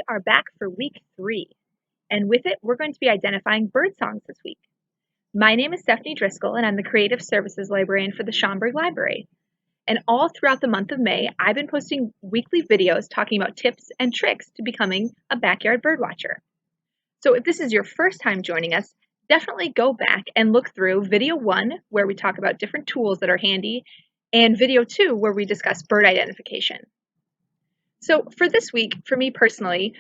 are back for week 3, and with it, we're going to be identifying bird songs this week. My name is Stephanie Driscoll, and I'm the Creative Services Librarian for the Schaumburg Library. And all throughout the month of May, I've been posting weekly videos talking about tips and tricks to becoming a backyard bird watcher. So if this is your first time joining us, definitely go back and look through video 1, where we talk about different tools that are handy, and video 2, where we discuss bird identification. So for this week, for me personally,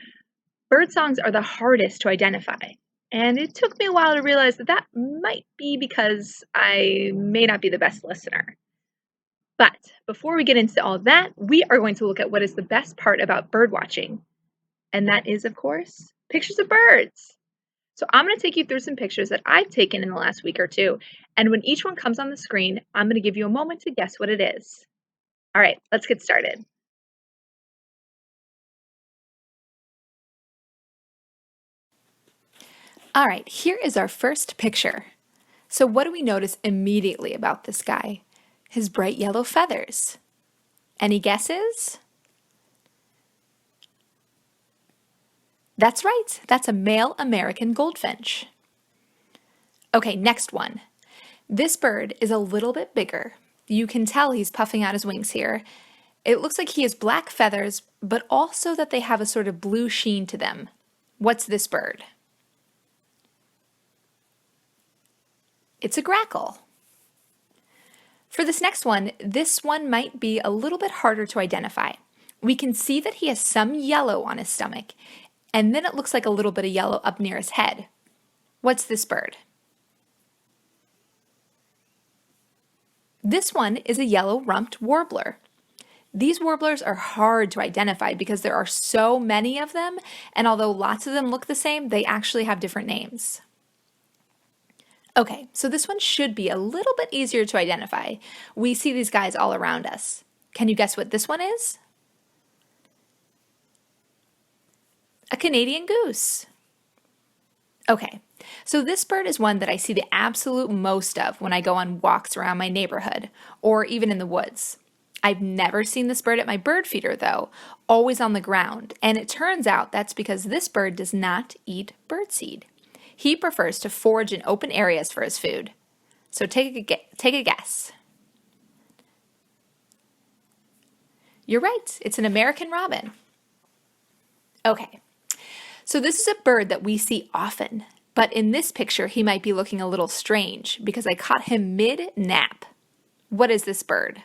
bird songs are the hardest to identify. And it took me a while to realize that that might be because I may not be the best listener. But before we get into all that, we are going to look at what is the best part about bird watching. And that is, of course, pictures of birds. So I'm going to take you through some pictures that I've taken in the last week or two. And when each one comes on the screen, I'm going to give you a moment to guess what it is. All right, let's get started. All right, here is our first picture. So what do we notice immediately about this guy? His bright yellow feathers. Any guesses? That's right, that's a male American goldfinch. Okay, next one. This bird is a little bit bigger. You can tell he's puffing out his wings here. It looks like he has black feathers, but also that they have a sort of blue sheen to them. What's this bird? It's a grackle. For this next one, this one might be a little bit harder to identify. We can see that he has some yellow on his stomach, and then it looks like a little bit of yellow up near his head. What's this bird? This one is a yellow-rumped warbler. These warblers are hard to identify because there are so many of them, and although lots of them look the same, they actually have different names. Okay, so this one should be a little bit easier to identify. We see these guys all around us. Can you guess what this one is? A Canadian goose. Okay, so this bird is one that I see the absolute most of when I go on walks around my neighborhood or even in the woods. I've never seen this bird at my bird feeder though, always on the ground, and it turns out that's because this bird does not eat birdseed. He prefers to forage in open areas for his food. So take a guess. You're right, it's an American robin. Okay, so this is a bird that we see often, but in this picture he might be looking a little strange because I caught him mid-nap. What is this bird?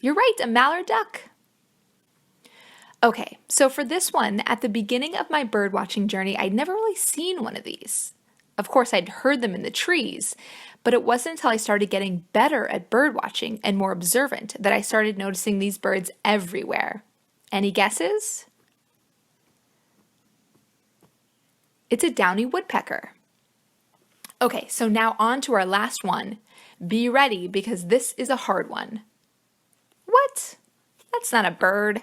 You're right, a mallard duck. Okay, so for this one, at the beginning of my bird watching journey, I'd never really seen one of these. Of course, I'd heard them in the trees, but it wasn't until I started getting better at bird watching and more observant that I started noticing these birds everywhere. Any guesses? It's a downy woodpecker. Okay, so now on to our last one. Be ready because this is a hard one. What? That's not a bird.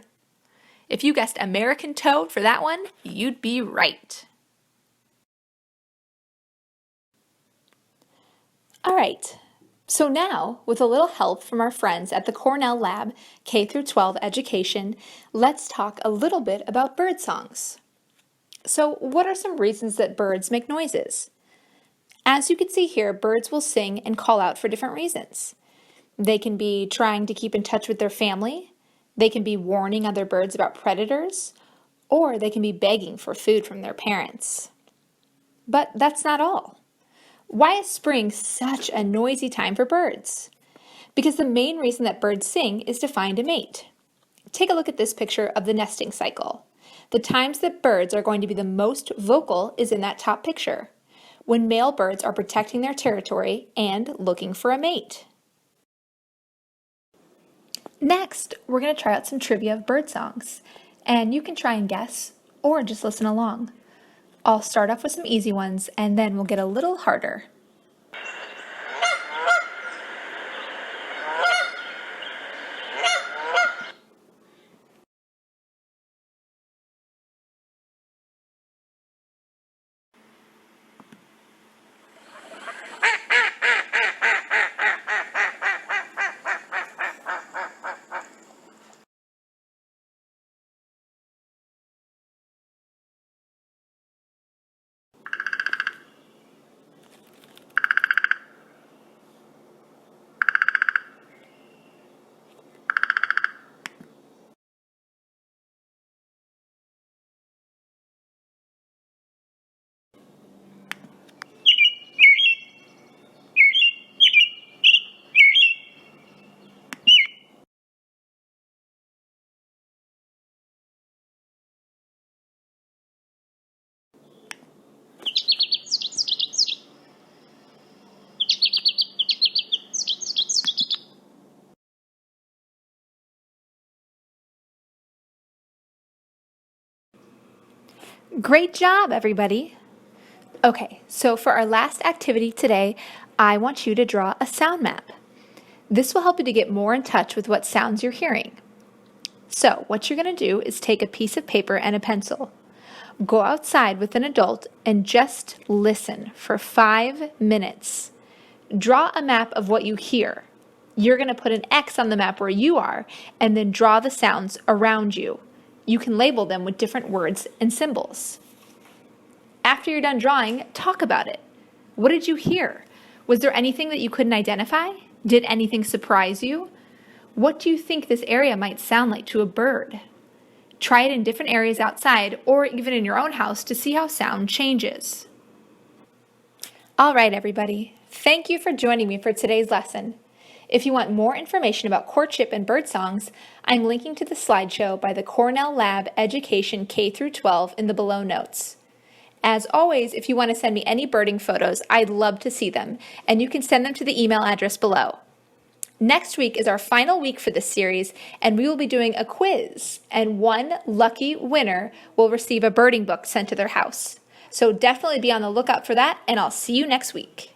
If you guessed American toad for that one, you'd be right. All right, so now, with a little help from our friends at the Cornell Lab K-12 Education, let's talk a little bit about bird songs. So what are some reasons that birds make noises? As you can see here, birds will sing and call out for different reasons. They can be trying to keep in touch with their family, they can be warning other birds about predators, or they can be begging for food from their parents. But that's not all. Why is spring such a noisy time for birds? Because the main reason that birds sing is to find a mate. Take a look at this picture of the nesting cycle. The times that birds are going to be the most vocal is in that top picture, when male birds are protecting their territory and looking for a mate. Next, we're going to try out some trivia of bird songs, and you can try and guess or just listen along. I'll start off with some easy ones and then we'll get a little harder. Great job, everybody! Okay, so for our last activity today, I want you to draw a sound map. This will help you to get more in touch with what sounds you're hearing. So, what you're going to do is take a piece of paper and a pencil. Go outside with an adult and just listen for 5 minutes. Draw a map of what you hear. You're going to put an X on the map where you are and then draw the sounds around you. You can label them with different words and symbols. After you're done drawing, talk about it. What did you hear? Was there anything that you couldn't identify? Did anything surprise you? What do you think this area might sound like to a bird? Try it in different areas outside or even in your own house to see how sound changes. All right, everybody. Thank you for joining me for today's lesson. If you want more information about courtship and bird songs, I'm linking to the slideshow by the Cornell Lab Education K-12 in the below notes. As always, if you want to send me any birding photos, I'd love to see them, and you can send them to the email address below. Next week is our final week for this series, and we will be doing a quiz, and one lucky winner will receive a birding book sent to their house. So definitely be on the lookout for that, and I'll see you next week.